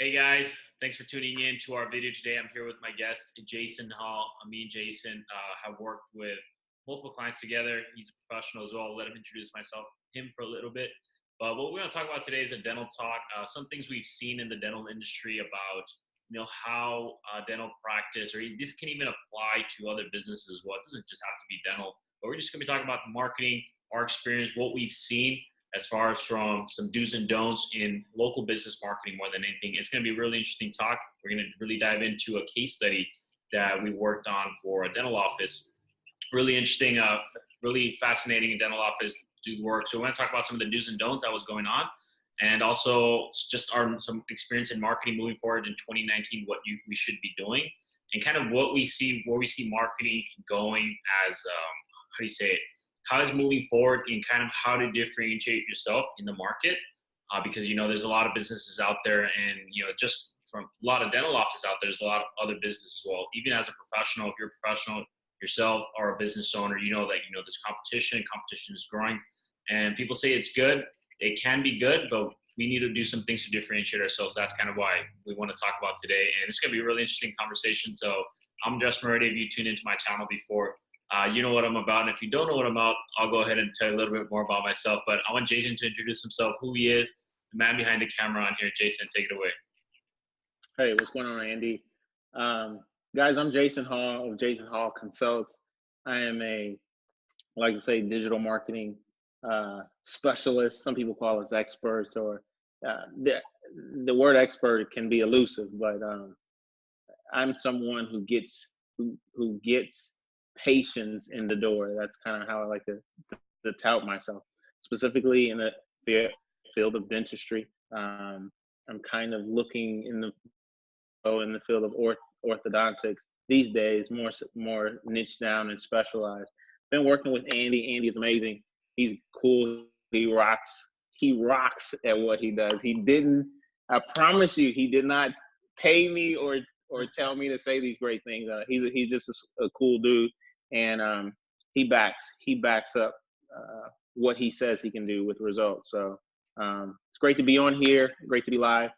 Hey guys, thanks for tuning in to our video today. I'm here with my guest, Jason Hall. Me and Jason have worked with multiple clients together. He's a professional as well. I'll let him introduce him for a little bit. But what we're going to talk about today is a dental talk. Some things we've seen in the dental industry about, how dental practice, or this can even apply to other businesses as well. It doesn't just have to be dental. But we're just going to be talking about the marketing, our experience, what we've seen as far as from some do's and don'ts in local business marketing more than anything. It's going to be a really interesting talk. We're going to really dive into a case study that we worked on for a dental office. Really interesting, really fascinating dental office do work. So we're going to talk about some of the do's and don'ts that was going on, and also just some experience in marketing moving forward in 2019, we should be doing, and kind of where we see marketing going as, how do you say it, how is moving forward in kind of how to differentiate yourself in the market, because there's a lot of businesses out there, and just from a lot of dental offices out there, there's a lot of other businesses as well. Even as a professional, if you're a professional yourself or a business owner, there's competition is growing, and people say it's good. It can be good, but we need to do some things to differentiate ourselves. That's kind of why we want to talk about today, and it's going to be a really interesting conversation. So I'm Jess Murray. If you tuned into my channel before, you know what I'm about. And if you don't know what I'm about, I'll go ahead and tell you a little bit more about myself. But I want Jason to introduce himself, who he is, the man behind the camera on here. Jason, take it away. Hey, what's going on, Andy? Guys, I'm Jason Hall of Jason Hall Consults. I am I like to say, digital marketing specialist. Some people call us experts, or the word expert can be elusive, but I'm someone who gets patients in the door. That's kind of how I like to tout myself, specifically in the field of dentistry. I'm kind of looking in the field of orthodontics these days, more niche down and specialized. Been working with Andy. Andy is amazing. He's cool. He rocks. He rocks at what he does. I promise you, he did not pay me or tell me to say these great things. He's just a cool dude, and he backs up what he says he can do with results. So it's great to be on here. Great to be live,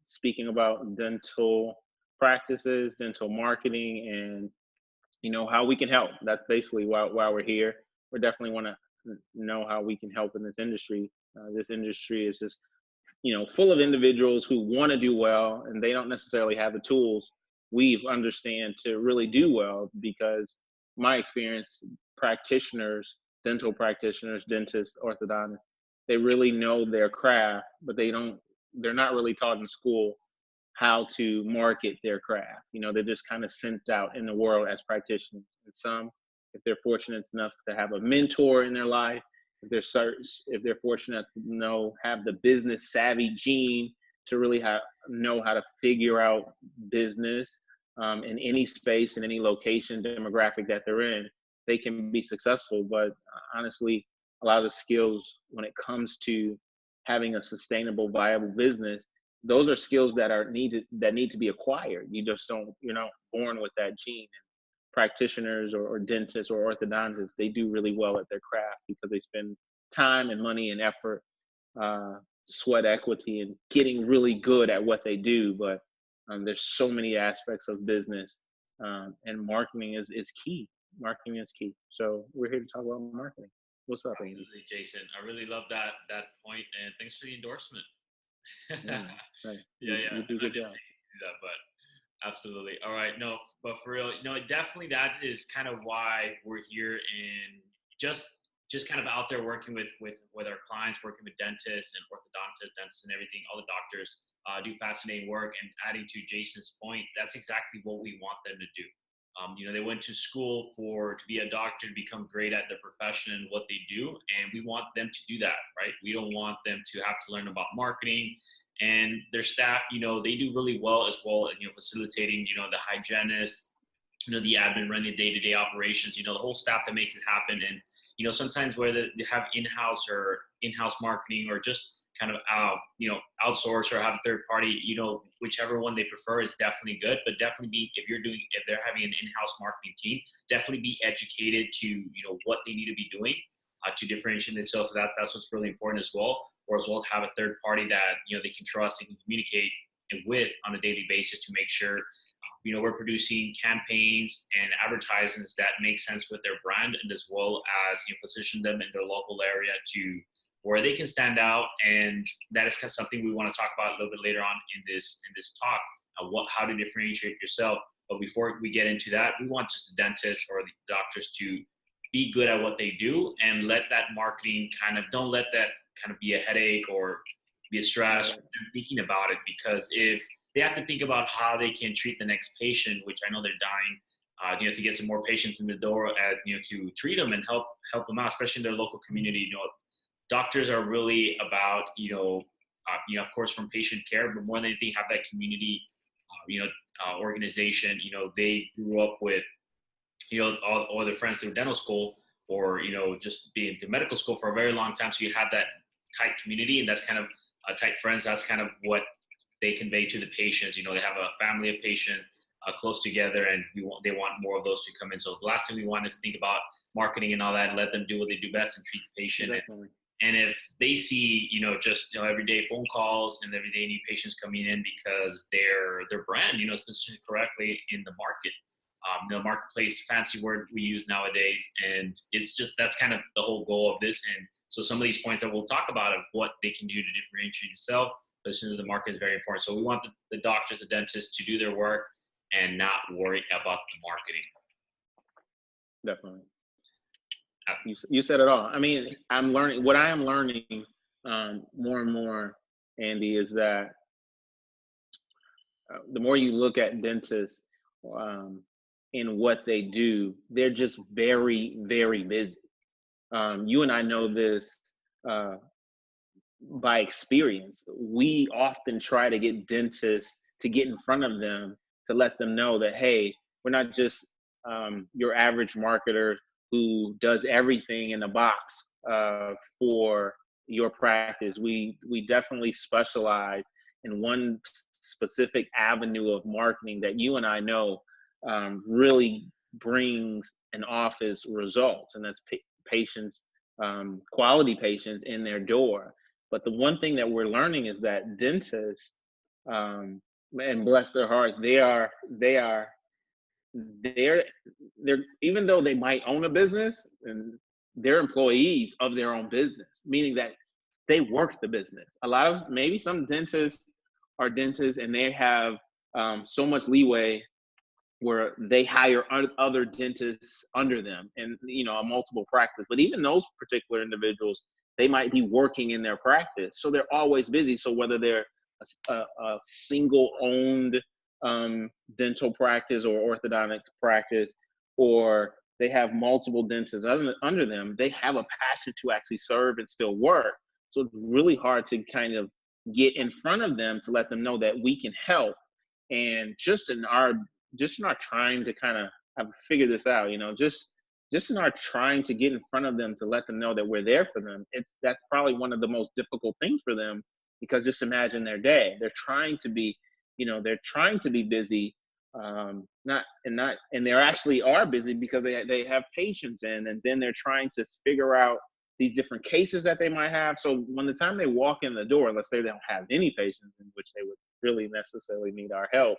speaking about dental practices, dental marketing, and how we can help. That's basically why we're here. We definitely want to know how we can help in this industry. This industry is just full of individuals who want to do well, and they don't necessarily have the tools we understand to really do well. Because my experience, dental practitioners, dentists, orthodontists, they really know their craft, but they're not really taught in school how to market their craft. They're just kind of sent out in the world as practitioners. And some, if they're fortunate enough to have a mentor in their life, if they're fortunate to have the business savvy gene to really know how to figure out business in any space, in any location, demographic that they're in, they can be successful. But honestly, a lot of the skills when it comes to having a sustainable, viable business, those are skills that need to be acquired. You're not born with that gene. Practitioners or dentists or orthodontists, they do really well at their craft because they spend time and money and effort, sweat equity, and getting really good at what they do. But there's so many aspects of business, and marketing is key. Marketing is key. So we're here to talk about marketing. What's up, Andy? Absolutely, Jason. I really love that point, and thanks for the endorsement. Right. Yeah. You do good job. But absolutely. All right. No, but for real, definitely that is kind of why we're here, and just kind of out there working with our clients, working with dentists and dentists and everything. All the doctors do fascinating work, and adding to Jason's point, that's exactly what we want them to do. They went to school to be a doctor, to become great at their profession and what they do, and we want them to do that, right? We don't want them to have to learn about marketing. And their staff, they do really well as well, facilitating, the hygienist, the admin, running the day-to-day operations, the whole staff that makes it happen. And, sometimes whether they have in-house marketing, or just kind of, outsource or have a third party, whichever one they prefer is definitely good. But definitely if they're having an in-house marketing team, definitely be educated to, what they need to be doing to differentiate themselves. So that's what's really important as well. Or as well to have a third party that, they can trust and can communicate with on a daily basis to make sure we're producing campaigns and advertisements that make sense with their brand, and as well as position them in their local area to where they can stand out. And that is kind of something we want to talk about a little bit later on in this talk, how to differentiate yourself. But before we get into that, we want just the dentists or the doctors to be good at what they do, and let that marketing don't let that kind of be a headache or be a stress thinking about it, because if they have to think about how they can treat the next patient, which I know they're dying, to get some more patients in the door, to treat them and help them out, especially in their local community. Doctors are really about, of course, from patient care, but more than anything, have that community, organization. They grew up with, all their friends through dental school, or, just being to medical school for a very long time. So you have that tight community, and that's kind of tight friends. That's kind of what they convey to the patients. They have a family of patients close together, and they want more of those to come in. So the last thing we want is to think about marketing and all that, and let them do what they do best and treat the patient. Definitely. And if they see, just everyday phone calls and everyday new patients coming in because their brand, is positioned correctly in the market, the marketplace, fancy word we use nowadays, and it's just that's kind of the whole goal of this. And so some of these points that we'll talk about of what they can do to differentiate itself, position to the market, is very important. So we want the doctors, the dentists, to do their work and not worry about the marketing. Definitely. You said it all. I mean, what I am learning more and more, Andy, is that the more you look at dentists in what they do, they're just very, very busy. You and I know this by experience. We often try to get dentists to get in front of them to let them know that, hey, we're not just your average marketer who does everything in the box for your practice. We definitely specialize in one specific avenue of marketing that you and I know really brings an office results, and that's patients, quality patients in their door. But the one thing that we're learning is that dentists, and bless their hearts, they're even though they might own a business, and they're employees of their own business, meaning that they work the business. Maybe some dentists are dentists and they have so much leeway where they hire other dentists under them, and a multiple practice. But even those particular individuals, they might be working in their practice, so they're always busy. So whether they're a single owned dental practice or orthodontics practice, or they have multiple dentists under them, they have a passion to actually serve and still work. So it's really hard to kind of get in front of them to let them know that we can help. And just in our trying to kind of have figured this out, just in our trying to get in front of them to let them know that we're there for them, that's probably one of the most difficult things for them, because just imagine their day. They're trying to be busy, and they actually are busy because they have patients in, and then they're trying to figure out these different cases that they might have. So when the time they walk in the door, let's say they don't have any patients in which they would really necessarily need our help,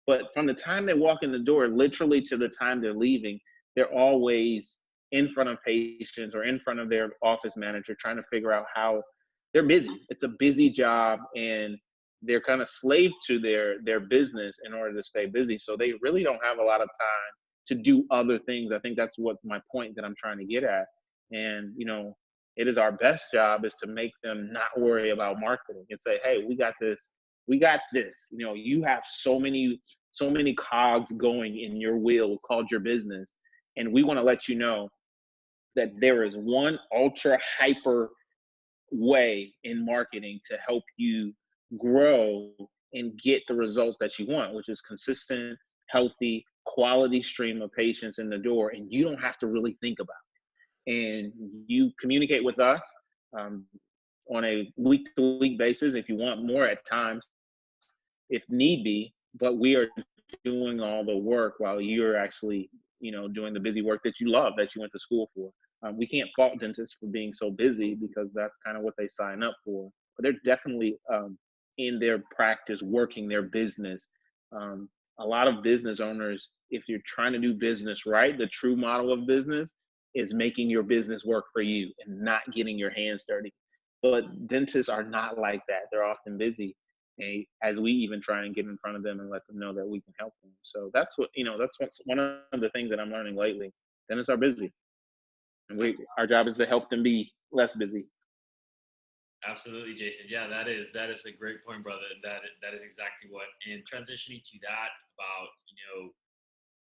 but from the time they walk in the door, literally to the time they're leaving, they're always in front of patients or in front of their office manager trying to figure out how they're busy. It's a busy job, and they're kind of slave to their business in order to stay busy. So they really don't have a lot of time to do other things. I think that's what my point that I'm trying to get at. And, it is our best job is to make them not worry about marketing and say, hey, we got this. We got this. You have so many cogs going in your wheel called your business. And we want to let you know that there is one ultra hyper way in marketing to help you grow and get the results that you want, which is consistent, healthy, quality stream of patients in the door. And you don't have to really think about it. And you communicate with us on a week-to-week basis if you want more at times, if need be. But we are doing all the work while you're actually, doing the busy work that you love, that you went to school for. We can't fault dentists for being so busy, because that's kind of what they sign up for. But they're definitely in their practice, working their business. A lot of business owners, if you're trying to do business right, the true model of business is making your business work for you and not getting your hands dirty. But dentists are not like that. They're often busy, as we even try and get in front of them and let them know that we can help them. So that's what, that's what's one of the things that I'm learning lately. Dentists are busy, and our job is to help them be less busy. Absolutely, Jason. Yeah, that is a great point, brother. That is exactly what. And transitioning to that about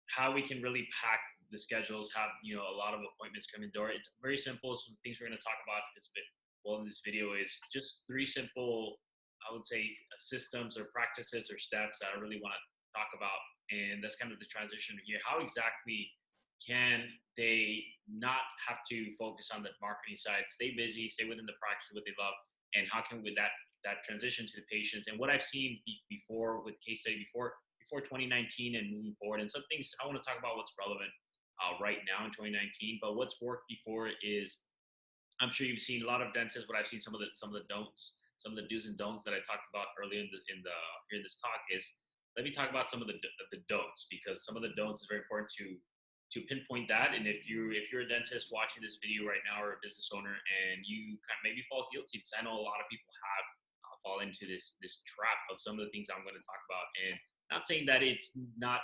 how we can really pack the schedules, have a lot of appointments come in door. It's very simple. Some things we're going to talk about in this video is just three simple, I would say, systems or practices or steps that I really want to talk about. And that's kind of the transition here. How exactly can they not have to focus on the marketing side, stay busy, stay within the practice, what they love, and how can we that transition to the patients? And what I've seen before with case study before 2019 and moving forward, and some things I want to talk about what's relevant right now in 2019. But what's worked before is, I'm sure you've seen a lot of dentists, but I've seen some of the don'ts, some of the do's and don'ts that I talked about earlier here in this talk. Is let me talk about some of the don'ts, because some of the don'ts is very important to pinpoint that. And if you're a dentist watching this video right now, or a business owner, and you kind of maybe fall guilty, because I know a lot of people have fall into this trap of some of the things I'm going to talk about. And not saying that it's not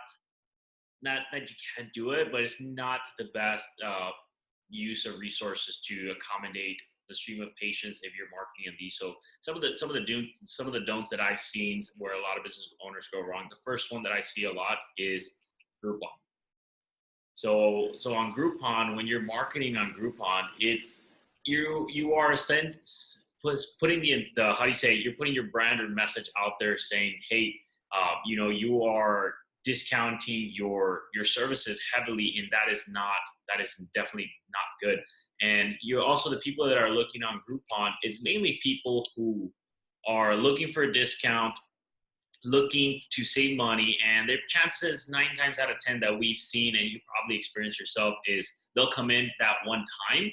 that you can't do it, but it's not the best use of resources to accommodate the stream of patients if you're marketing these. So some of the don'ts that I've seen where a lot of business owners go wrong. The first one that I see a lot is Groupon. So on Groupon, when you're marketing on Groupon, it's you are a sense putting the how do you say it? You're putting your brand or message out there saying, hey, you are discounting your services heavily, and that is definitely not good. And you're also, the people that are looking on Groupon, it's mainly people who are looking for a discount, looking to save money, and their chances 9 times out of 10 that we've seen, and you probably experienced yourself, is they'll come in that one time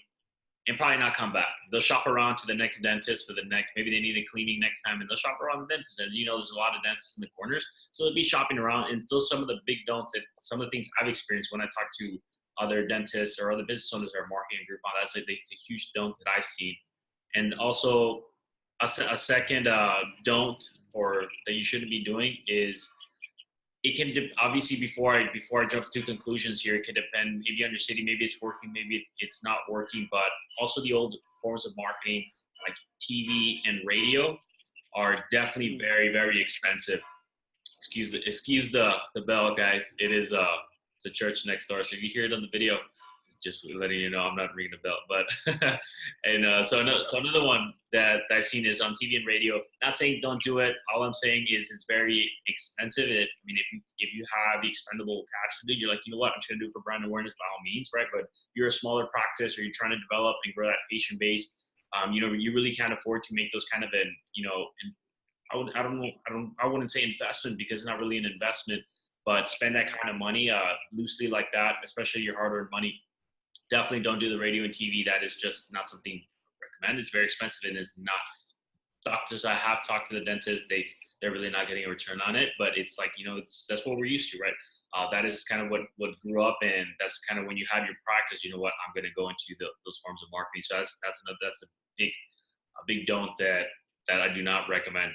and probably not come back. They'll shop around to the next dentist for the next, maybe they need a cleaning next time, and they'll shop around the dentist. As you know, there's a lot of dentists in the corners, so they'll be shopping around. And those some of the big don'ts, that some of the things I've experienced when I talk to other dentists or other business owners that are marketing Groupon. That's a huge don't that I've seen. And also a second don't, or that you shouldn't be doing, is it can obviously, before I jump to conclusions here, it can depend maybe on your city, maybe it's working, maybe it's not working. But also the old forms of marketing like TV and radio are definitely very, very expensive. Excuse the bell, guys. It's a church next door, so if you hear it on the video, just letting you know I'm not ringing the bell. But and so another one that I've seen is on TV and radio. Not saying don't do it. All I'm saying is it's very expensive. If you have the expendable cash to do, you're like, you know what, I'm just gonna do it for brand awareness by all means, right? But if you're a smaller practice, or you're trying to develop and grow that patient base, you really can't afford to make those kind of I wouldn't say investment, because it's not really an investment, but spend that kind of money loosely like that, especially your hard-earned money. Definitely don't do the radio and TV. That is just not something I recommend. It's very expensive, and it's not. Doctors I have talked to, the dentist, they're really not getting a return on it. But it's like, that's what we're used to, right? That is kind of what grew up, and that's kind of when you have your practice. You know what? I'm going to go into those forms of marketing. So that's a big don't that I do not recommend.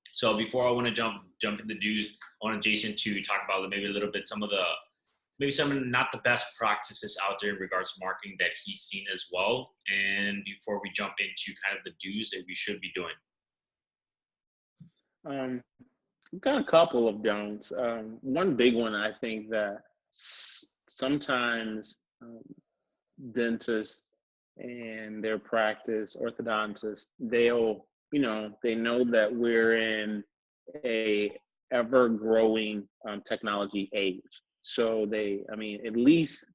So before I want to jump into dues, I want Jason to talk about maybe a little bit some not the best practices out there in regards to marketing that he's seen as well. And before we jump into kind of the dues that we should be doing. I've got a couple of don'ts. One big one, I think that sometimes dentists and their practice, orthodontists, they know that we're in a ever-growing technology age. So at least,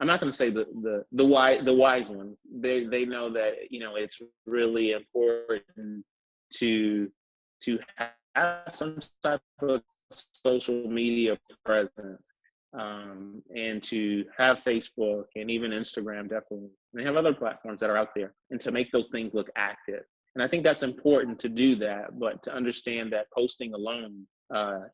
I'm not going to say the wise ones. They know that it's really important to have some type of social media presence, and to have Facebook and even Instagram, definitely. And they have other platforms that are out there, and to make those things look active. And I think that's important to do that, but to understand that posting alone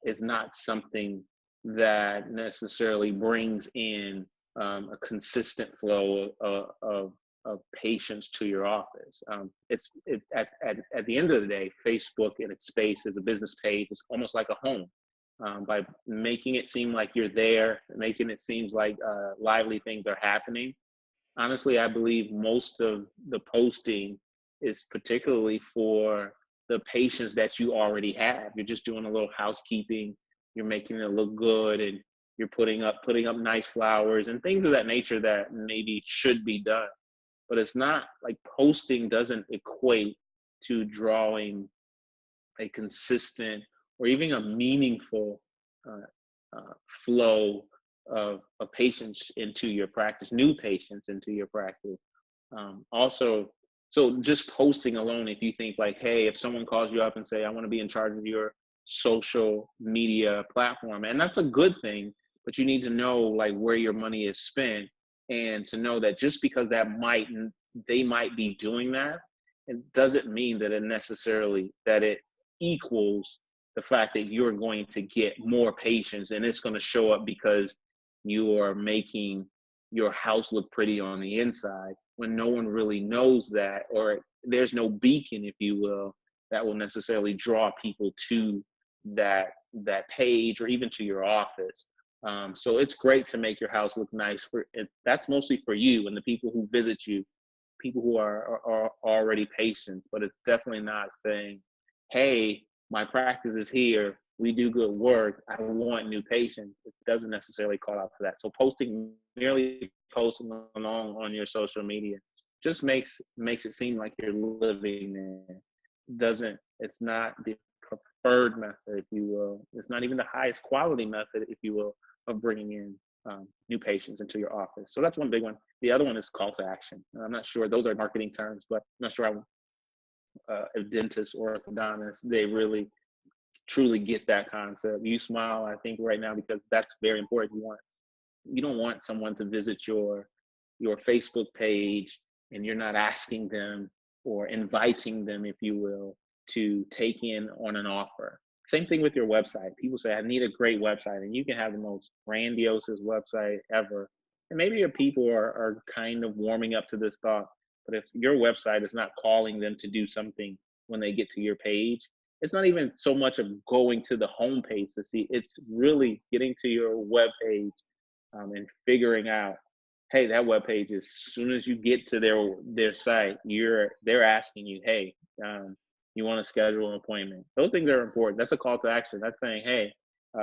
is not something that necessarily brings in a consistent flow of patients to your office. At the end of the day, Facebook in its space is a business page. It's almost like a home. By making it seem like you're there, making it seem like lively things are happening. Honestly, I believe most of the posting is particularly for the patients that you already have. You're just doing a little housekeeping. You're making it look good, and you're putting up nice flowers and things of that nature that maybe should be done. But it's not like posting doesn't equate to drawing a consistent or even a meaningful flow of patients into your practice, new patients into your practice. Also, so just posting alone, if you think like, hey, if someone calls you up and say, I want to be in charge of your social media platform, and that's a good thing, but you need to know like where your money is spent, and to know that just because they might be doing that, it doesn't mean that it equals the fact that you're going to get more patients and it's going to show up because you are making your house look pretty on the inside, when no one really knows that, or there's no beacon, if you will, that will necessarily draw people to that page or even to your office. So it's great to make your house look nice. That's mostly for you and the people who visit you, people who are already patients. But it's definitely not saying, hey, my practice is here, we do good work, I want new patients. It doesn't necessarily call out for that. So merely posting along on your social media just makes it seem like you're living there. It's not the preferred method, if you will. It's not even the highest quality method, if you will, of bringing in new patients into your office. So that's one big one. The other one is call to action. I'm not sure, those are marketing terms, but I'm not sure if dentists or orthodontists, they really truly get that concept. You smile, I think, right now, because that's very important. You don't want someone to visit your Facebook page and you're not asking them or inviting them, if you will, to take in on an offer. Same thing with your website. People say, I need a great website, and you can have the most grandiose website ever. And maybe your people are kind of warming up to this thought, but if your website is not calling them to do something when they get to your page, it's not even so much of going to the home page to see, it's really getting to your web page and figuring out, hey, that web page, as soon as you get to their site, they're asking you, hey, you want to schedule an appointment. Those things are important. That's a call to action. That's saying, hey,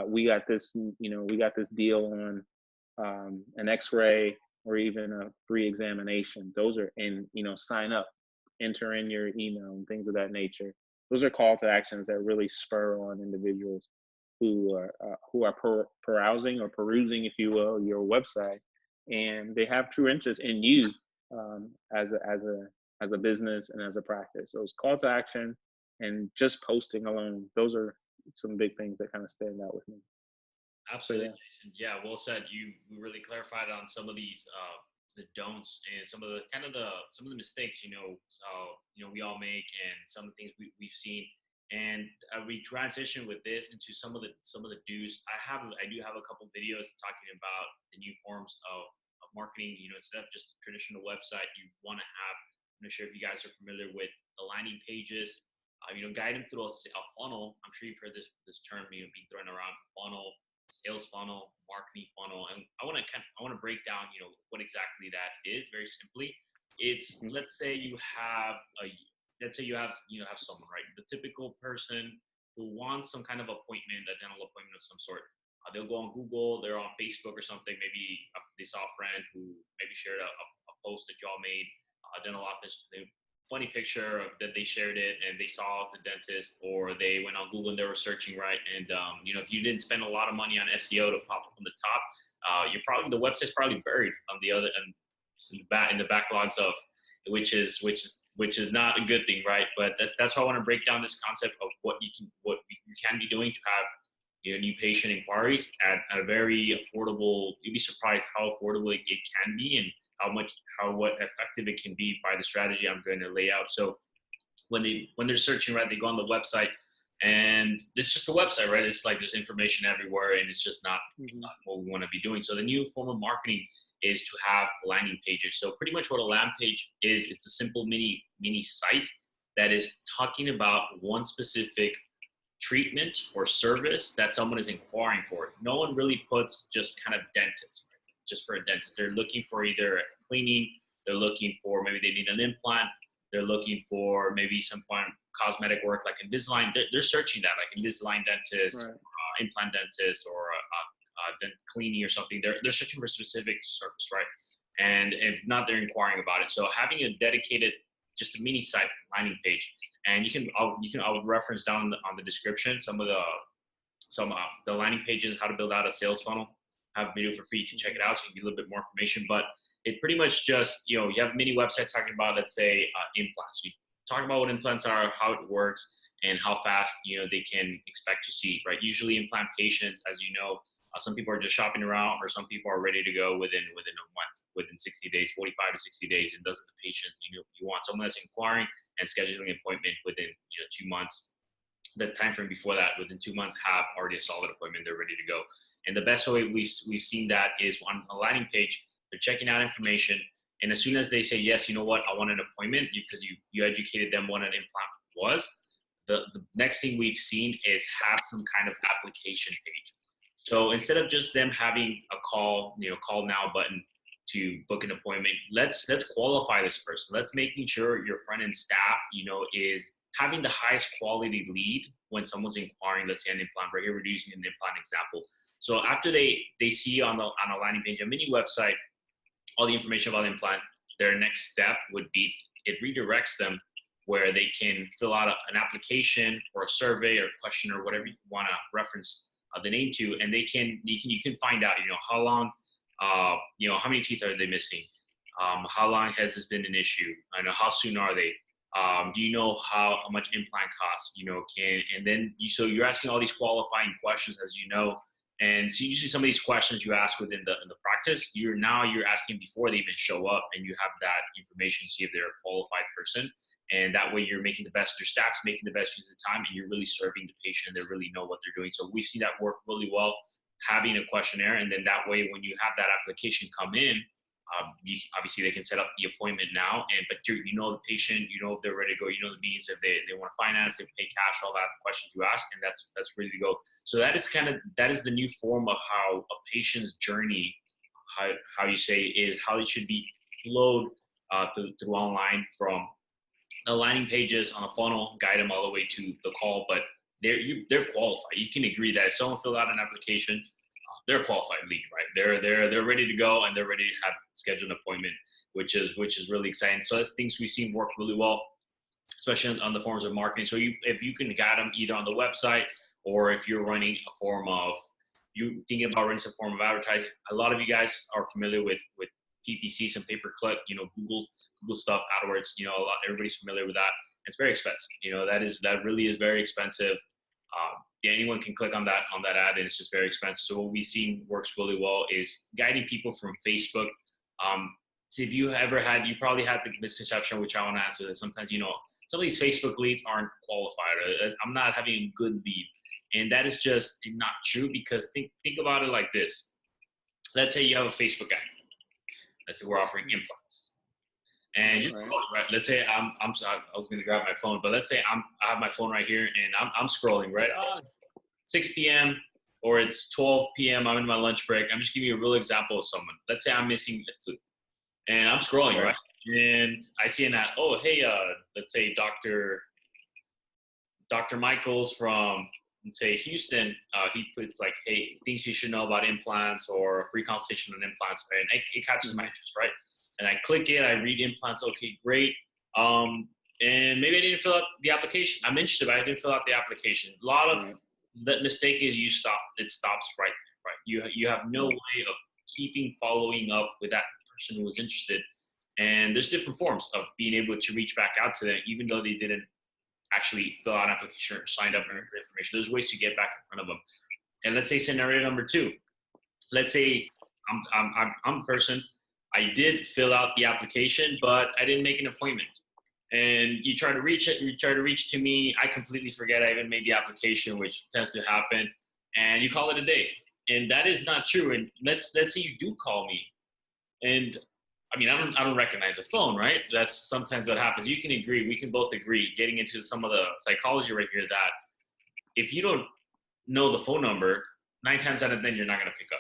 we got this deal on an X-ray or even a free examination. Those are sign up, enter in your email and things of that nature. Those are call to actions that really spur on individuals who are perusing, if you will, your website, and they have true interest in you as a business and as a practice. So it's call to action and just posting alone. Those are some big things that kind of stand out with me. Absolutely, yeah. Jason. Yeah, well said. We really clarified on some of these the don'ts and some of the mistakes we all make, and some of the things we've seen. And we transition with this into some of the do's. I do have a couple videos talking about the new forms of marketing. Instead of just a traditional website, you want to have. I'm not sure if you guys are familiar with the landing pages. Guide them through a funnel. I'm sure you've heard this term being thrown around: funnel, sales funnel, marketing funnel. And I want to break down what exactly that is very simply. It's, let's say you have someone, right? The typical person who wants some kind of appointment, a dental appointment of some sort. They'll go on Google, they're on Facebook or something. Maybe they saw a friend who maybe shared a post that y'all made, a dental office. Funny picture of that they shared it, and they saw the dentist, or they went on Google and they were searching, right? And if you didn't spend a lot of money on SEO to pop up on the top, the website's probably buried on the other and in the backlogs of, which is not a good thing, right? But that's how I want to break down this concept of what you can be doing to have new patient inquiries at a very affordable. You'd be surprised how affordable it can be, and what effective it can be by the strategy I'm going to lay out. So when they're searching, right, they go on the website, and it's just a website, right? It's like there's information everywhere, and it's just not what we want to be doing. So the new form of marketing is to have landing pages. So pretty much what a landing page is, it's a simple mini site that is talking about one specific treatment or service that someone is inquiring for. No one really puts just kind of dentist, right? Just for a dentist. They're looking for either cleaning, they're looking for maybe they need an implant, they're looking for maybe some fun cosmetic work like Invisalign. They're searching that, like Invisalign dentist, right, implant dentist, or dent cleaning or something. They're searching for a specific service, right? And if not, they're inquiring about it. So having a dedicated, just a mini site landing page, and I would reference down on the description some of the landing pages, how to build out a sales funnel. I have a video for free. You can check it out so you can get a little bit more information. But it pretty much just, you have many websites talking about, let's say, implants. You talk about what implants are, how it works, and how fast, they can expect to see, right? Usually implant patients, as you know, some people are just shopping around, or some people are ready to go within a month, within 60 days, 45 to 60 days. And those are the patients you want. Someone that's inquiring and scheduling an appointment within 2 months. The time frame before that, within 2 months, have already a solid appointment. They're ready to go. And the best way we've seen that is on a landing page. They're checking out information, and as soon as they say yes, you know what, I want an appointment, because you educated them what an implant was. The next thing we've seen is have some kind of application page. So instead of just them having a call now button to book an appointment, let's qualify this person. Let's making sure your front end staff, is having the highest quality lead when someone's inquiring, let's say an implant. Right here, we're using an implant example. So after they see on a landing page, a mini website, all the information about the implant, their next step would be, it redirects them where they can fill out an application or a survey or question or whatever you want to reference the name to, and you can find out, how long, how many teeth are they missing? How long has this been an issue? How soon are they? Do you know how much implant costs? And then you're asking all these qualifying questions, as you know. And so usually some of these questions you ask within the practice, you're asking before they even show up, and you have that information, see if they're a qualified person. And that way you're making the best, your staff's making the best use of the time, and you're really serving the patient, and they really know what they're doing. So we see that work really well, having a questionnaire. And then that way, when you have that application come in, obviously they can set up the appointment now, but the patient, if they're ready to go, the needs, if they want to finance, they pay cash, all that questions you ask, and that's ready to go. So that is the new form of how a patient's journey, how you say, is how it should be flowed through online, from the landing pages on a funnel, guide them all the way to the call. But they're qualified. You can agree that if someone filled out an application, they're a qualified lead, right? They're ready to go, and they're ready to have scheduled an appointment, which is really exciting. So that's things we've seen work really well, especially on the forms of marketing. So if you can guide them either on the website, or if you're running a form of, you thinking about running some form of advertising. A lot of you guys are familiar with PPC, some pay-per-click, Google stuff, AdWords, everybody's familiar with that. It's very expensive. That really is very expensive. Anyone can click on that ad, and it's just very expensive. So what we've seen works really well is guiding people from Facebook. So if you probably had the misconception, which I want to answer, that sometimes, some of these Facebook leads aren't qualified. I'm not having a good lead. And that is just not true, because think about it like this. Let's say you have a Facebook ad that we're offering implants. And just right. Let's say I'm sorry, I was going to grab my phone, but let's say I have my phone right here, and I'm scrolling, right? 6 p.m. or it's 12 p.m. I'm in my lunch break. I'm just giving you a real example of someone. Let's say I'm missing a tooth, and I'm scrolling, right? And I see an ad. Oh, hey, let's say Dr. Michaels from, let's say, Houston. He puts like, hey, things you should know about implants, or a free consultation on implants, right? And it catches my interest, right? And I click it, I read implants, okay, great. And maybe I didn't fill out the application. I'm interested, but I didn't fill out the application. A lot of the mistake is it stops right there, right? You have no way of following up with that person who was interested. And there's different forms of being able to reach back out to them, even though they didn't actually fill out an application or signed up for information. There's ways to get back in front of them. And let's say scenario number 2. Let's say I'm a person, I did fill out the application, but I didn't make an appointment. and you try to reach it, you try to reach to me. I completely forget I even made the application, which tends to happen, and you call it a day. And that is not true. And let's say you do call me, and I mean, I don't recognize the phone, right? That's sometimes what happens. You can agree, we can both agree, getting into some of the psychology right here, that if you don't know the phone number, 9 times out of 10, you're not going to pick up.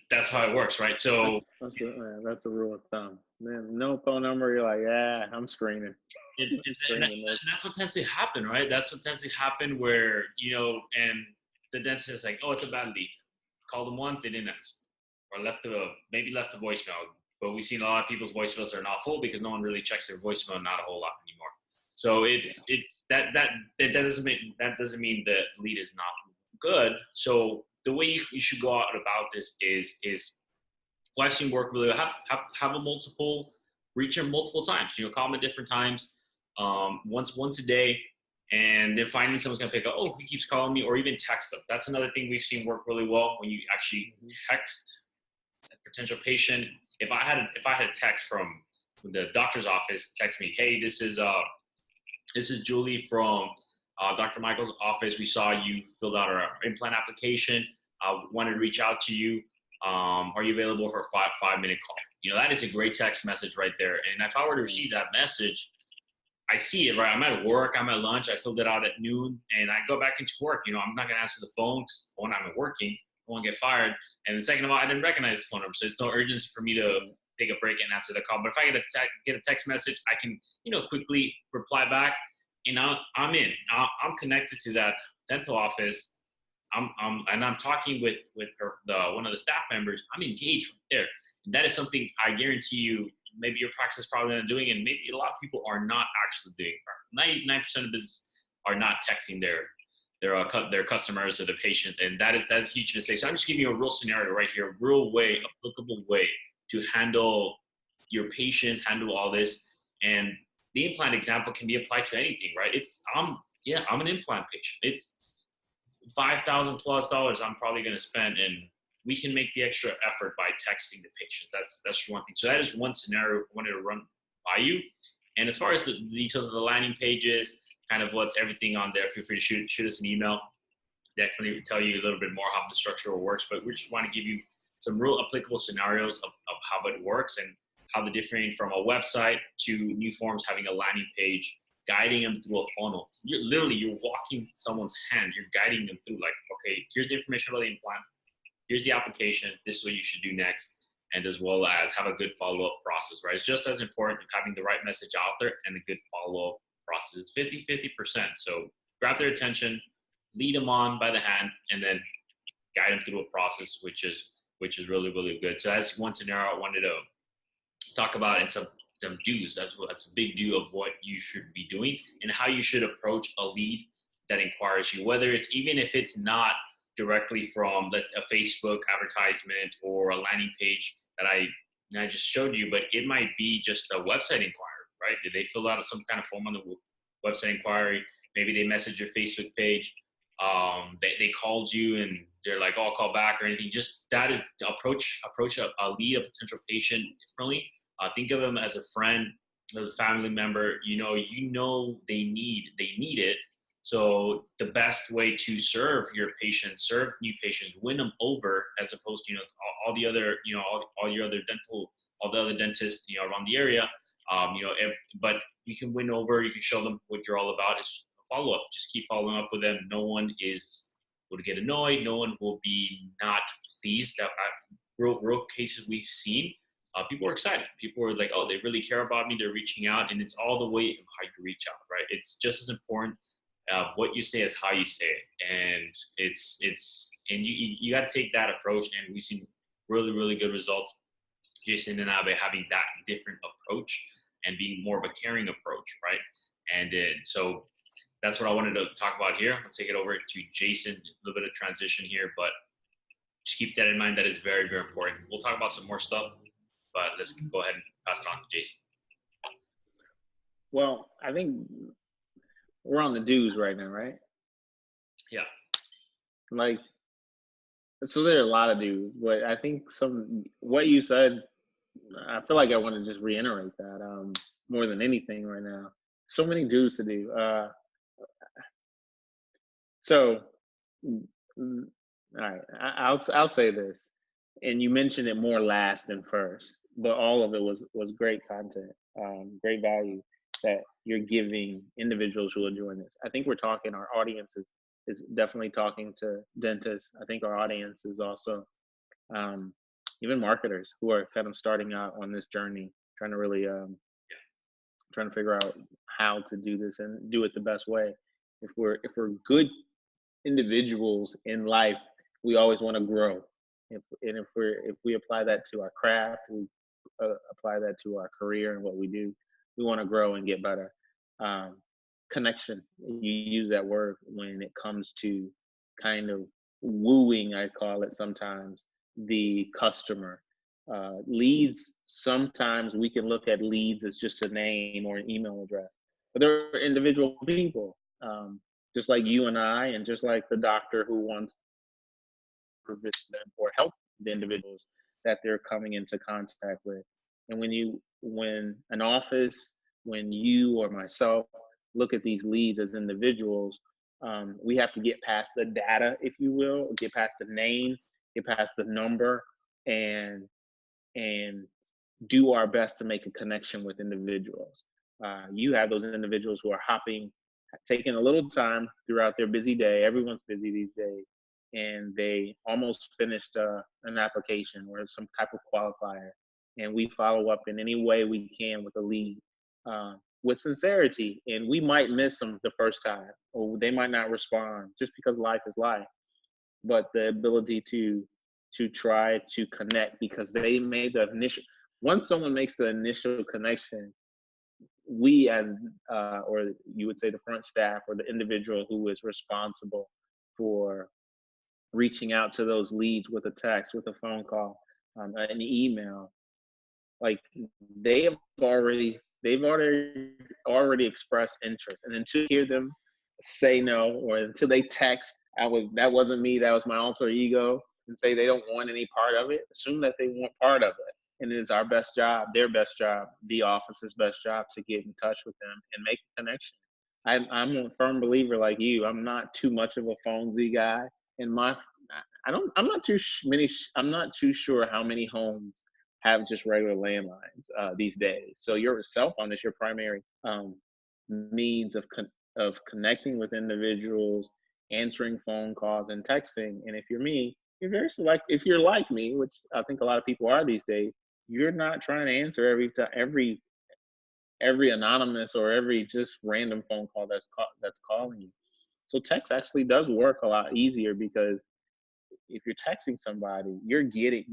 That's how it works, right? So that's a rule of thumb. Man, no phone number, you're like, yeah, I'm screening. And that's what tends to happen, right? That's what tends to happen where, and the dentist is like, oh, it's a bad lead. Called them once, they didn't answer. Or maybe left a voicemail. But we've seen a lot of people's voicemails are not full because no one really checks their voicemail, not a whole lot anymore. So that doesn't mean the lead is not good. So the way you should go out about this is well, I've seen work really well. Have a multiple, reach them multiple times. Call them at different times, once a day, and then finally someone's gonna pick up. Oh, he keeps calling me, or even text them. That's another thing we've seen work really well, when you actually text a potential patient. If I had a text from the doctor's office, text me, hey, this is Julie from Dr. Michael's office. We saw you filled out our implant application. Wanted to reach out to you. Are you available for a 5-minute call? That is a great text message right there. And if I were to receive that message, I see it, right? I'm at work, I'm at lunch, I filled it out at noon, and I go back into work. I'm not going to answer the phone because, one, I'm working, I won't get fired. And then second of all, I didn't recognize the phone number. So it's no urgency for me to take a break and answer the call. But if I get a text message, I can, quickly reply back. And I'm in. I'm connected to that dental office. I'm talking with one of the staff members. I'm engaged right there. And that is something I guarantee you, maybe your practice is probably not doing, and maybe a lot of people are not actually doing. 99% of business are not texting their customers or their patients, and that's a huge mistake. So I'm just giving you a real scenario right here, a real way, applicable way to handle your patients, handle all this. And the implant example can be applied to anything, right? I'm an implant patient. It's $5,000 plus I'm probably going to spend, and we can make the extra effort by texting the patients. That's one thing. So that is one scenario I wanted to run by you. And as far as the details of the landing pages, kind of what's everything on there, feel free to shoot us an email. Definitely tell you a little bit more how the structure works, but we just want to give you some real applicable scenarios of how it works, and how the differing from a website to new forms having a landing page, guiding them through a funnel. You're walking someone's hand. You're guiding them through, like, okay, here's the information about the implant. Here's the application. This is what you should do next. And as well as have a good follow-up process, right? It's just as important as having the right message out there and a good follow-up process. It's 50%. So grab their attention, lead them on by the hand, and then guide them through a process, which is really, really good. So that's one scenario I wanted to talk about, and some do's. That's a big do of what you should be doing and how you should approach a lead that inquires you, whether it's, even if it's not directly from a Facebook advertisement or a landing page that I just showed you, but it might be just a website inquiry, right? Did they fill out some kind of form on the website inquiry? Maybe they messaged your Facebook page. They called you and they're like, oh, I'll call back or anything. Just that is to approach a lead, a potential patient differently. Think of them as a friend, as a family member. They need it. So the best way to serve your patients, serve new patients, win them over, as opposed to all the other all the other dentists around the area. But you can win over. You can show them what you're all about. Is follow up. Just keep following up with them. No one will get annoyed. No one will be not pleased. That real cases we've seen. People are excited. People are like, oh, they really care about me. They're reaching out, and it's all the way of how you reach out, right? It's just as important what you say as how you say it, and you got to take that approach. And we've seen really, really good results, Jason and I, by having that different approach and being more of a caring approach, right? And so that's what I wanted to talk about here. I'll take it over to Jason. A little bit of transition here, but just keep that in mind. That is very, very important. We'll talk about some more stuff, but let's go ahead and pass it on to Jason. Well, I think we're on the do's right now, right? Yeah. So there are a lot of do's, but I think what you said I feel like I want to just reiterate that more than anything right now. So many dues to do. So, mm, mm, all right, I'll say this, and you mentioned it more last than first, but all of it was great content, great value that you're giving individuals who are doing this. I think we're talking our audience is definitely talking to dentists. I think our audience is also um, even marketers who are kind of starting out on this journey, trying to really trying to figure out how to do this and do it the best way. If we're good individuals in life, we always want to grow. If we apply that to our craft, we apply that to our career and what we do, we want to grow and get better. Um, Connection, you use that word when it comes to kind of wooing, I call it sometimes, the customer. Leads, sometimes we can look at leads as just a name or an email address, but there are individual people. Just like you and I, and just like the doctor who wants to visit them or help the individuals that they're coming into contact with. And when an office, when you or myself look at these leads as individuals, we have to get past the data, if you will, get past the name, get past the number, and and do our best to make a connection with individuals. You have those individuals who are hopping, taking a little time throughout their busy day. Everyone's busy these days, and they almost finished an application or some type of qualifier. And we follow up in any way we can with a lead, with sincerity. And we might miss them the first time, or they might not respond just because life is life. But the ability to try to connect because they made the initial. Once someone makes the initial connection, we as or you would say the front staff or the individual who is responsible for reaching out to those leads with a text, with a phone call, an email, like they have they've already expressed interest, and until you hear them say no, or until they text, that wasn't me, that was my alter ego, and say they don't want any part of it, assume that they want part of it. And it is our best job, their best job, the office's best job to get in touch with them and make a connection. I'm a firm believer like you. I'm not too much of a phonesy guy. And I don't, I'm not too many, I'm not too sure how many homes have just regular landlines these days. So your cell phone is your primary means of connecting with individuals, answering phone calls and texting. And if you're me, you're very select. If you're like me, which I think a lot of people are these days, you're not trying to answer every anonymous or every just random phone call that's calling you. So text actually does work a lot easier because if you're texting somebody, you're getting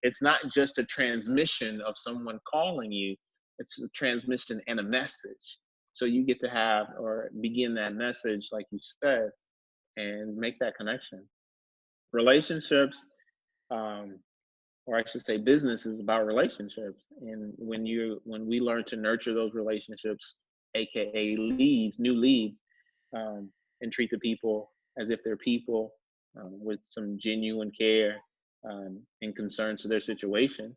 it's not just a transmission of someone calling you, it's a transmission and a message. So you get to have or begin that message, like you said, and make that connection. Relationships, um, or I should say business is about relationships. And when we learn to nurture those relationships, aka leads, new leads, and treat the people as if they're people, with some genuine care, and concern to their situation,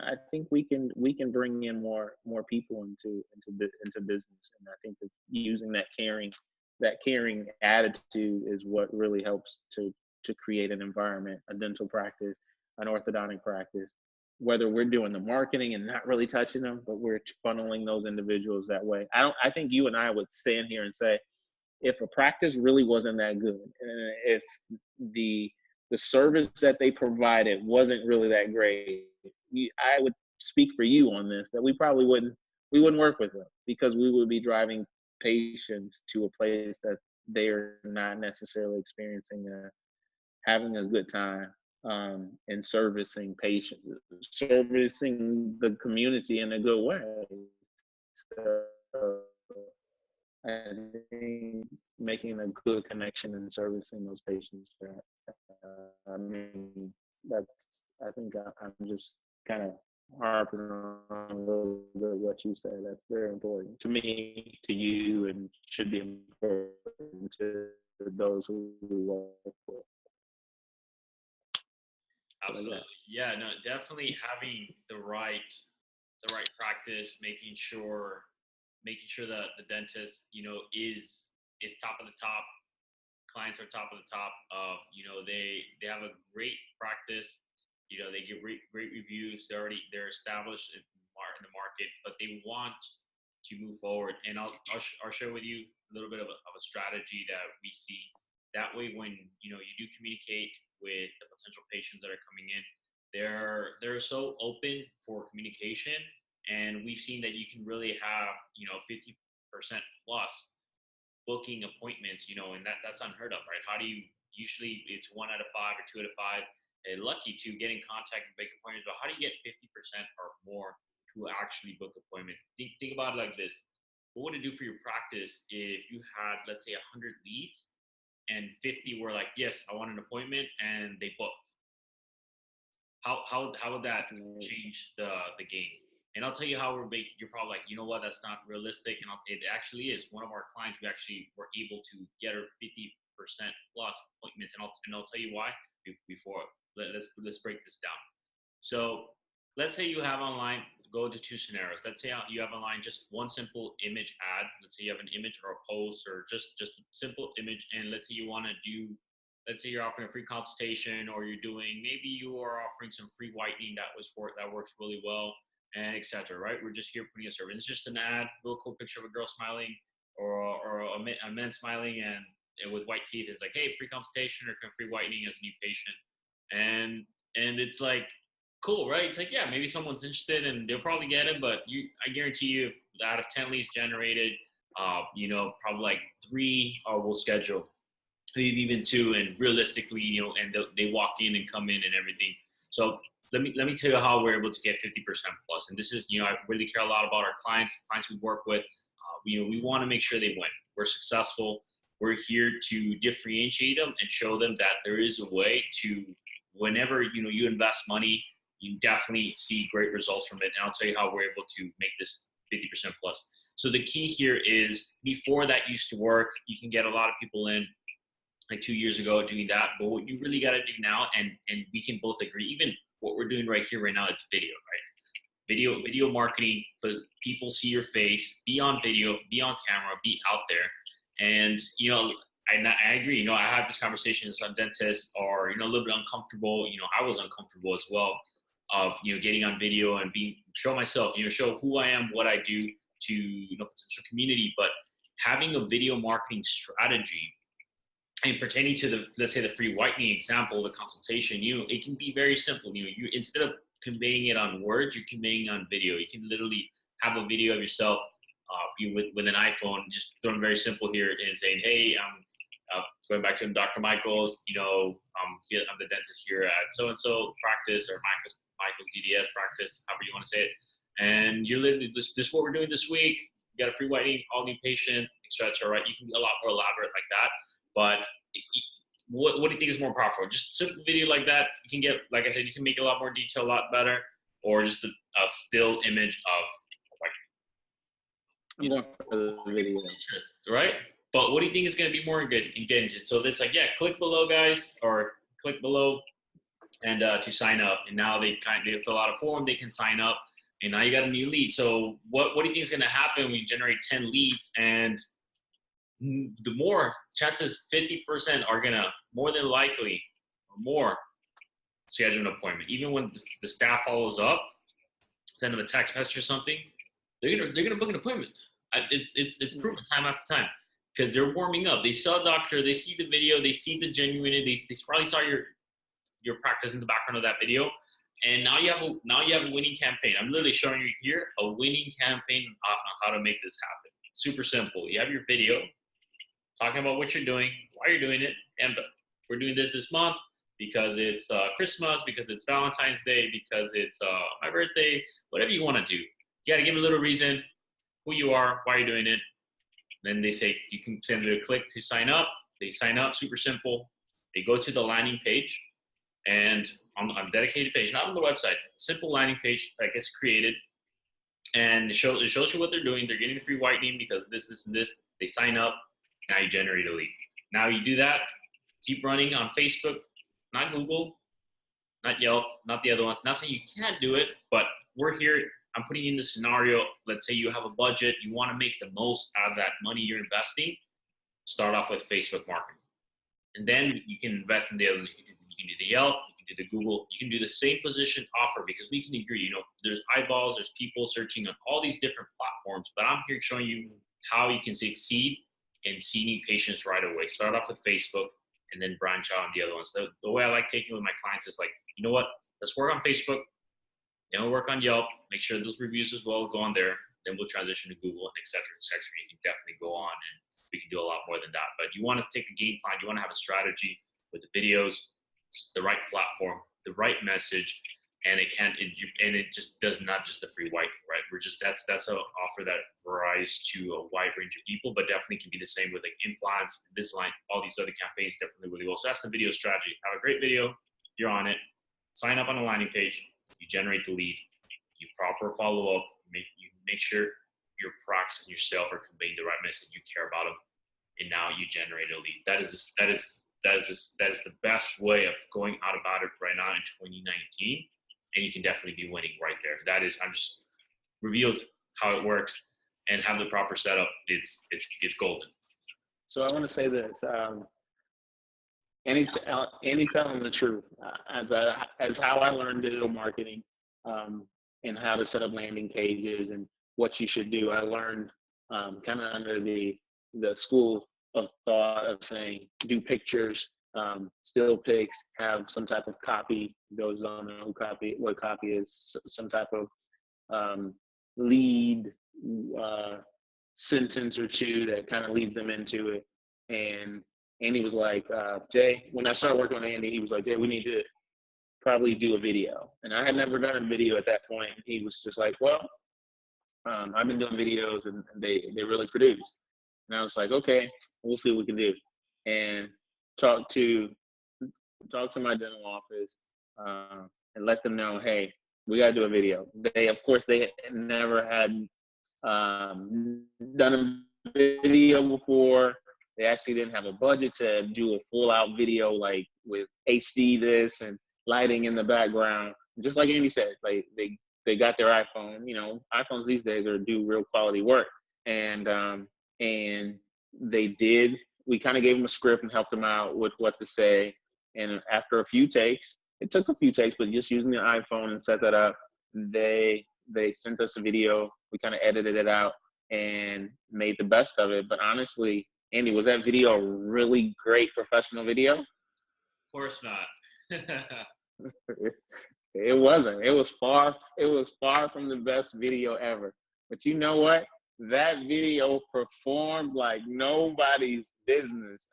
I think we can bring in more people into business. And I think that using that caring attitude is what really helps to create an environment, a dental practice, an orthodontic practice. Whether we're doing the marketing and not really touching them, but we're funneling those individuals that way. I think you and I would stand here and say, if a practice really wasn't that good, and if the the service that they provided wasn't really that great, I would speak for you on this that we wouldn't work with them because we would be driving patients to a place that they're not necessarily experiencing having a good time, and servicing patients, servicing the community in a good way. So I think making a good connection and servicing those patients. I mean, that's. I think I'm just kind of harping on a little bit what you said. That's very important to me, to you, and should be important to those who we work with. Like that. Absolutely. Yeah, no, definitely having the right practice, making sure that the dentist, is top of the top. Clients are top of the top of, they have a great practice. They give great reviews. They're established in the market, but they want to move forward. And I'll share with you a little bit of a strategy that we see. That way, when you do communicate with the potential patients that are coming in, they're so open for communication, and we've seen that you can really have 50% plus booking appointments, and that's unheard of, right? How do you usually it's 1 out of 5 or 2 out of 5, and lucky to get in contact and make appointments, but how do you get 50% or more to actually book appointments? Think about it like this. What would it do for your practice if you had, let's say, 100 leads and 50 were like, yes, I want an appointment, and they booked? How would that change the game? And I'll tell you how you're probably like, you know what, that's not realistic. And it actually is. One of our clients, we actually were able to get her 50% plus appointments. And I'll tell you why before. Let's break this down. So let's say you have online, go to two scenarios. Let's say you have online just one simple image ad. Let's say you have an image or a post or just a simple image. And let's say you want to do, let's say you're offering a free consultation, or maybe you are offering some free whitening that works really well, and etc. Right? We're just here putting a service. It's just an ad, real cool picture of a girl smiling, or a man smiling and with white teeth. It's like, hey, free consultation or free whitening as a new patient, and it's like, cool, right? It's like, yeah, maybe someone's interested and they'll probably get it, but I guarantee you, if out of 10 leads generated, probably like 3 will schedule, maybe even 2, and realistically, and they walk in and come in and everything. So let me tell you how we're able to get 50% plus. And this is, I really care a lot about our clients we work with. We want to make sure they win. We're successful. We're here to differentiate them and show them that there is a way to, whenever, you invest money, you definitely see great results from it. And I'll tell you how we're able to make this 50% plus. So the key here is, before that used to work, you can get a lot of people in, like 2 years ago, doing that. But what you really got to do now, and we can both agree, even what we're doing right here, right now, it's video, right? Video marketing, but people see your face, be on video, be on camera, be out there. And, I agree, I had this conversation with some dentists are, a little bit uncomfortable. I was uncomfortable as well of, getting on video and show myself, show who I am, what I do to, potential community. But having a video marketing strategy, and pertaining to let's say the free whitening example, the consultation, it can be very simple. You instead of conveying it on words, you're conveying on video. You can literally have a video of yourself, with an iPhone, just throwing very simple here and saying, hey, I'm going back to Dr. Michaels, I'm the dentist here at so-and-so practice, or Michael's DDS practice, however you want to say it. And you're literally, this is what we're doing this week. You got a free whitening, all new patients, etc. Right? You can be a lot more elaborate like that. But what do you think is more powerful? Just a simple video like that, you can get, like I said, you can make a lot more detail, a lot better, or just a still image of, like, I'm going for the video. Interest, right? But what do you think is going to be more engaging? So it's like, yeah, click below, guys, or click below and to sign up. And now they fill out a form, they can sign up, and now you got a new lead. So what do you think is going to happen when you generate 10 leads? And the more chances, 50% are gonna, more than likely, or more, schedule an appointment. Even when the staff follows up, send them a text message or something, they're gonna book an appointment. It's proven time after time, because they're warming up. They saw a doctor, they see the video, they see the genuinity. They probably saw your practice in the background of that video, and now you have a winning campaign. I'm literally showing you here a winning campaign on how to make this happen. Super simple. You have your video talking about what you're doing, why you're doing it, and we're doing this month because it's Christmas, because it's Valentine's Day, because it's my birthday, whatever you want to do. You got to give a little reason, who you are, why you're doing it. Then they say, you can send it a click to sign up. They sign up, super simple. They go to the landing page, and on a dedicated page, not on the website, simple landing page that gets created, and it shows you what they're doing. They're getting the free whitening because this, and this. They sign up. Now you generate a lead. Now you do that, keep running on Facebook, not Google, not Yelp, not the other ones. Not saying you can't do it, but we're here. I'm putting in the scenario. Let's say you have a budget, you want to make the most out of that money you're investing. Start off with Facebook marketing, and then you can invest in the others. You can do the Yelp, you can do the Google, you can do the same position offer, because we can agree, there's eyeballs, there's people searching on all these different platforms, but I'm here showing you how you can succeed in seeding patients right away. Start off with Facebook and then branch out on the other ones. The way I like taking with my clients is like, you know what, let's work on Facebook, then we'll work on Yelp, make sure those reviews as well go on there, then we'll transition to Google, and et cetera, et cetera. You can definitely go on, and we can do a lot more than that. But you want to take a game plan, you want to have a strategy with the videos, the right platform, the right message, and it just does not just the free white, right? That's an offer that varies to a wide range of people, but definitely can be the same with like implants, Invisalign, all these other campaigns definitely really well. So that's the video strategy. Have a great video, you're on it, sign up on a landing page, you generate the lead, you proper follow up, you make sure your practice and yourself are conveying the right message, you care about them, and now you generate a lead. That is the best way of going out about it right now in 2019, and you can definitely be winning right there. I'm just revealed how it works and have the proper setup. It's golden. So I want to say this. Andy's telling the truth. As how I learned digital marketing, and how to set up landing pages and what you should do. I learned kind of under the school of thought of saying do pictures, still pics, have some type of copy. Those don't know what copy is. Some type of lead sentence or two that kind of leads them into it. And Andy was like, Jay, when I started working with Andy, he was like, Jay, we need to probably do a video. And I had never done a video at that point. He was just like, well, I've been doing videos and they really produce. And I was like, okay, we'll see what we can do. And talk to my dental office and let them know, hey, we got to do a video. Of course, they never had done a video before. They actually didn't have a budget to do a full out video, like with HD this and lighting in the background. Just like Andy said, like they got their iPhone. iPhones these days do real quality work. And they did. We kind of gave them a script and helped them out with what to say. And after a few takes, it took a few takes, but just using the iPhone and set that up, they sent us a video. We kind of edited it out and made the best of it. But honestly, Andy, was that video a really great professional video? Of course not. It wasn't. It was far from the best video ever. But you know what? That video performed like nobody's business.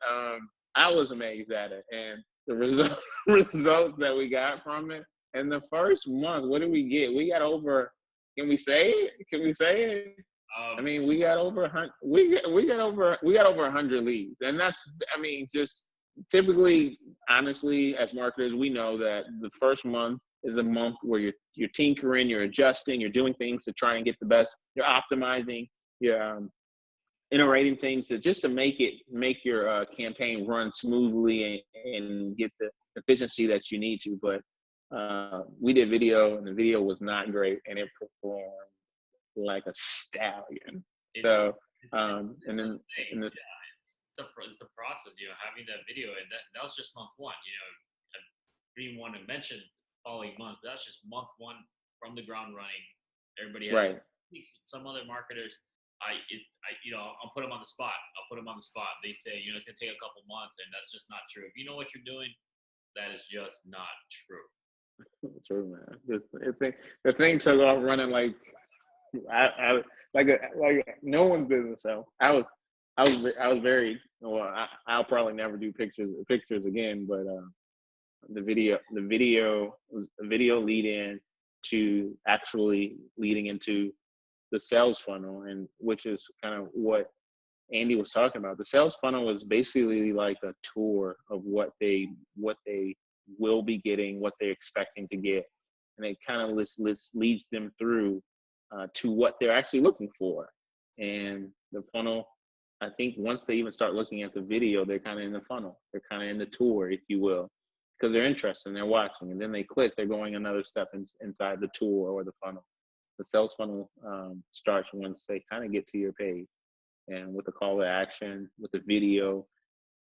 I was amazed at it, and the results that we got from it. In the first month, what did we get? We got over. Can we say it? I mean, we got over 100. We got over 100 leads, and that's. I mean, just typically, honestly, as marketers, we know that the first month is a month where you're tinkering, you're adjusting, you're doing things to try and get the best. You're optimizing, you're iterating things to make your campaign run smoothly and get the efficiency that you need to. But we did video, and the video was not great, and it performed like a stallion. So, it's the process, having that video, and that was just month one. I didn't want to mention following months, but that's just month one from the ground running. Everybody has right. Some other marketers, I'll put them on the spot. They say, it's gonna take a couple months, and that's just not true. If you know what you're doing, that is just not true. True, man. The thing took off running like no one's business. So I was very well. I'll probably never do pictures again, but the video lead in to actually leading into the sales funnel, and which is kind of what Andy was talking about. The sales funnel is basically like a tour of what they will be getting, what they're expecting to get, and it kind of leads them through to what they're actually looking for. And the funnel, I think once they even start looking at the video, they're kind of in the funnel. They're kind of in the tour, if you will. because they're interested and they're watching, and then they click, they're going another step inside the tool or the funnel. The sales funnel starts once they kind of get to your page, and with the call to action, with the video.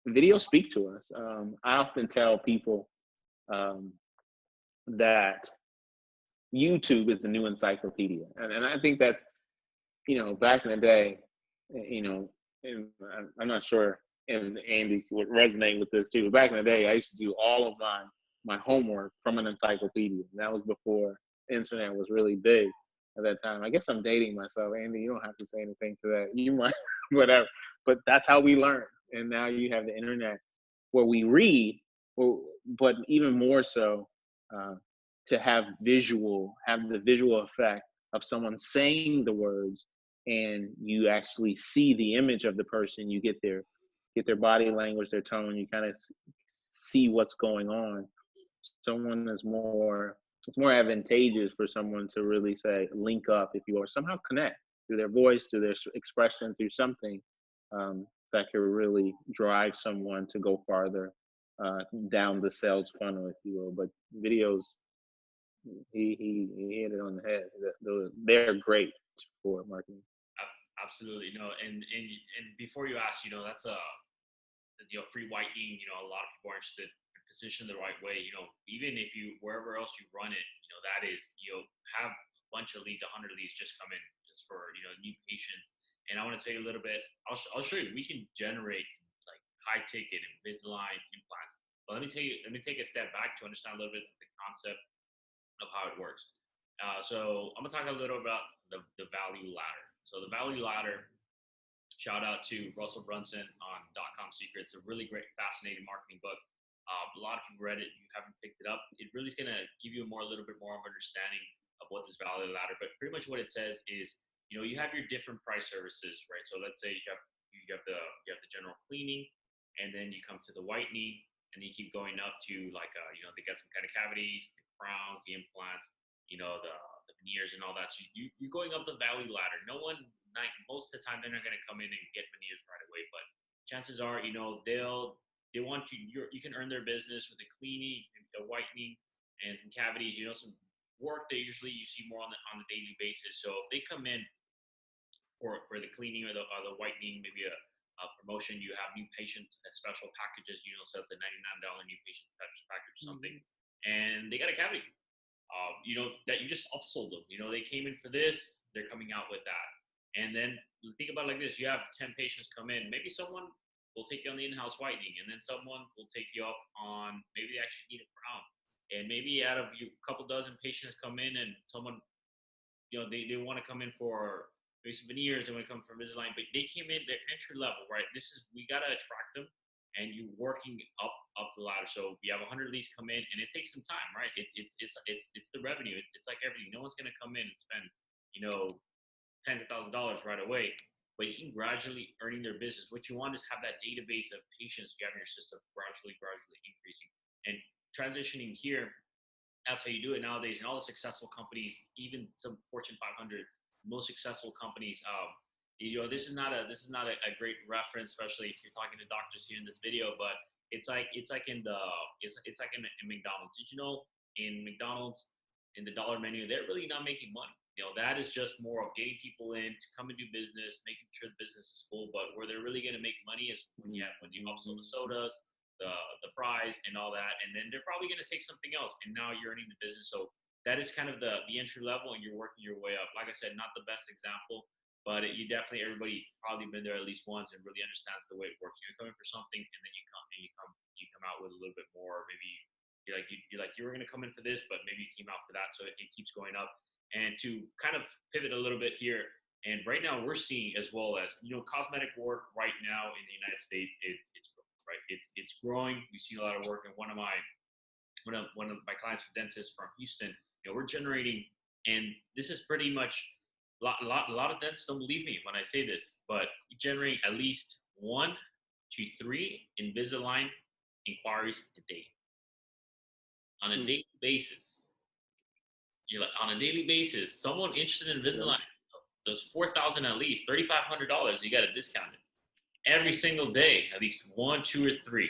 Video speak to us. I often tell people that YouTube is the new encyclopedia, and I think that's, back in the day, and I'm not sure, and Andy would resonate with this too. But back in the day, I used to do all of my homework from an encyclopedia. And that was before the internet was really big at that time. I guess I'm dating myself, Andy. You don't have to say anything to that. You might, whatever. But that's how we learn. And now you have the internet where we read, but even more so, to have the visual effect of someone saying the words, and you actually see the image of the person. You get their body language, their tone. You kind of see what's going on. It's more advantageous for someone to really say link up, if you will, or somehow connect through their voice, through their expression, through something that can really drive someone to go farther down the sales funnel, if you will. But videos, he hit it on the head. They're great for marketing. Absolutely. No, and before you ask, that's free whitening. A lot of people are interested in position the right way. Even if you wherever else you run it, that is, have a bunch of leads, 100 leads just come in just for new patients. And I want to tell you a little bit. I'll show you. We can generate like high ticket Invisalign implants. But let me take a step back to understand a little bit the concept of how it works. So I'm gonna talk a little about the value ladder. So the value ladder, shout out to Russell Brunson on .com Secrets. A really great, fascinating marketing book. A lot of people read it. You haven't picked it up. It really is gonna give you a little bit more of understanding of what this value ladder. But pretty much what it says is, you have your different price services, right? So let's say you have the general cleaning, and then you come to the whitening, and then you keep going up to like they got some kind of cavities, the crowns, the implants, the veneers and all that. So you're going up the value ladder. Most of the time they're not going to come in and get veneers right away, but chances are, they want you can earn their business with the cleaning, the whitening, and some cavities. Some work that usually you see more on the daily basis. So if they come in for the cleaning or the whitening, maybe a promotion, you have new patient special packages, set up the $99 new patient package or something, and they got a cavity. That you just upsold them. They came in for this, they're coming out with that. And then think about it like this: you have 10 patients come in. Maybe someone will take you on the in-house whitening, and then someone will take you up on maybe they actually need a crown. And maybe out of you, a couple dozen patients come in, and someone, they want to come in for maybe some veneers, they want to come for Invisalign, but they came in, they're entry level, right? We got to attract them, and you working up the ladder. So we have 100 leads come in, and it takes some time, right? It's the revenue. It's like everything. No one's going to come in and spend, tens of thousands of dollars right away, but you can gradually earning their business. What you want is have that database of patients you have in your system gradually increasing and transitioning here. That's how you do it nowadays. And all the successful companies, even some Fortune 500, most successful companies, this is not a great reference, especially if you're talking to doctors here in this video, but it's like in McDonald's. Did you know in McDonald's, in the dollar menu, they're really not making money. That is just more of getting people in to come and do business, making sure the business is full. But where they're really going to make money is when you upsell the sodas, the fries, and all that, and then they're probably going to take something else, and now you're earning the business. So that is kind of the entry level, and you're working your way up. Like I said, not the best example, but everybody probably been there at least once and really understands the way it works. You're coming for something, and then you come out with a little bit more. Maybe you were going to come in for this, but maybe you came out for that. So it keeps going up. And to kind of pivot a little bit here, and right now we're seeing, as well as cosmetic work right now in the United States, it's growing. We see a lot of work, and one of my clients, dentists from Houston, we're generating, and this is pretty much a lot of dentists don't believe me when I say this, but generating at least 1 to 3 Invisalign inquiries a day on a daily basis. On a daily basis, someone interested in Invisalign, does $4,000 at least, $3,500. You got to discount it every single day, at least 1, 2, or 3.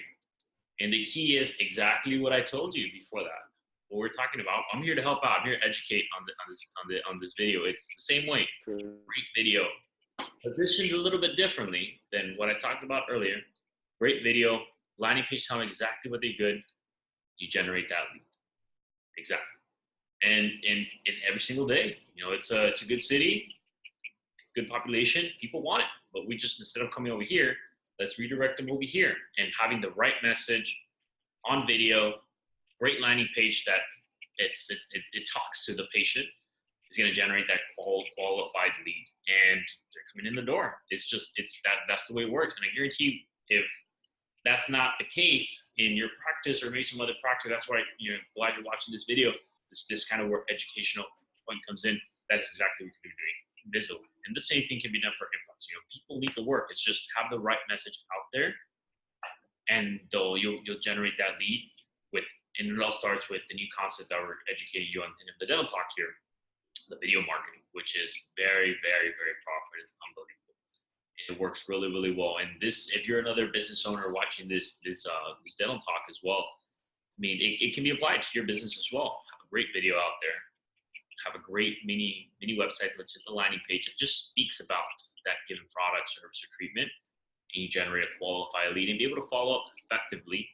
And the key is exactly what I told you before that. What we're talking about. I'm here to help out. I'm here to educate on this video. It's the same way. True. Great video, positioned a little bit differently than what I talked about earlier. Great video, landing page telling exactly what they're good. You generate that lead. Exactly. And every single day, it's a good city, good population. People want it, but we just, instead of coming over here, let's redirect them over here, and having the right message on video, great landing page that it talks to the patient is going to generate that qualified lead, and they're coming in the door. That's the way it works. And I guarantee you, if that's not the case in your practice or maybe some other practice, that's why glad you're watching this video. This kind of where educational point comes in. That's exactly what you're doing. Invisalign. And the same thing can be done for implants. People need the work. It's just have the right message out there, and you'll generate that lead and it all starts with the new concept that we're educating you on in the dental talk here, the video marketing, which is very, very, very powerful. It's unbelievable. It works really, really well. And if you're another business owner watching this dental talk as well, I mean, it can be applied to your business as well. Have a great video out there. Have a great mini website, which is a landing page that just speaks about that given product, service, or treatment, and you generate a qualified lead and be able to follow up effectively.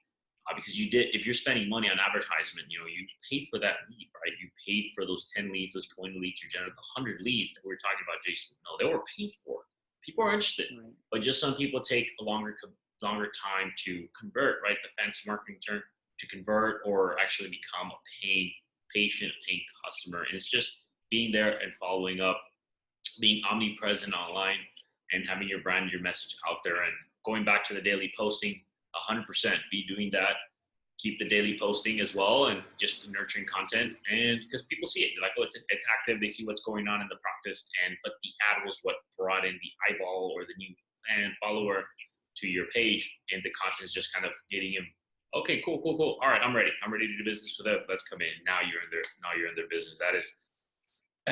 Because if you're spending money on advertisement, you paid for that lead, right? You paid for those 10 leads, those 20 leads, you generated the 100 leads that we were talking about, Jason. No, they were paid for. People are interested, right? But just some people take a longer time to convert, right? The fancy marketing term, to convert or actually become a paying patient, a paying customer. And it's just being there and following up, being omnipresent online, and having your brand, your message out there, and going back to the daily posting. 100% be doing that. Keep the daily posting as well, and just nurturing content. And because people see it, they're like, oh, it's active. They see what's going on in the practice, but the ad was what brought in the eyeball or the new fan follower to your page, and the content is just kind of getting him. Okay, cool. All right, I'm ready to do business with them. Let's come in. Now you're in their business. That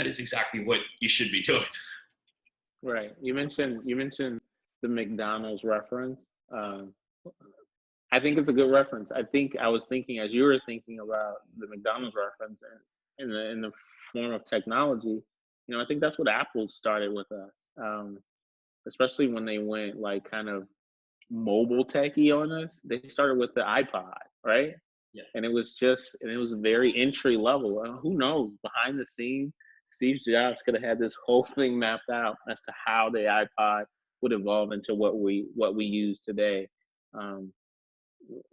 is exactly what you should be doing. Right. You mentioned the McDonald's reference. I think it's a good reference. I think I was thinking, as you were thinking about the McDonald's reference in the form of technology, I think that's what Apple started with us. Especially when they went like kind of mobile techie on us. They started with the iPod, right? Yeah. And it was very entry level. Who knows, behind the scenes, Steve Jobs could have had this whole thing mapped out as to how the iPod would evolve into what we use today.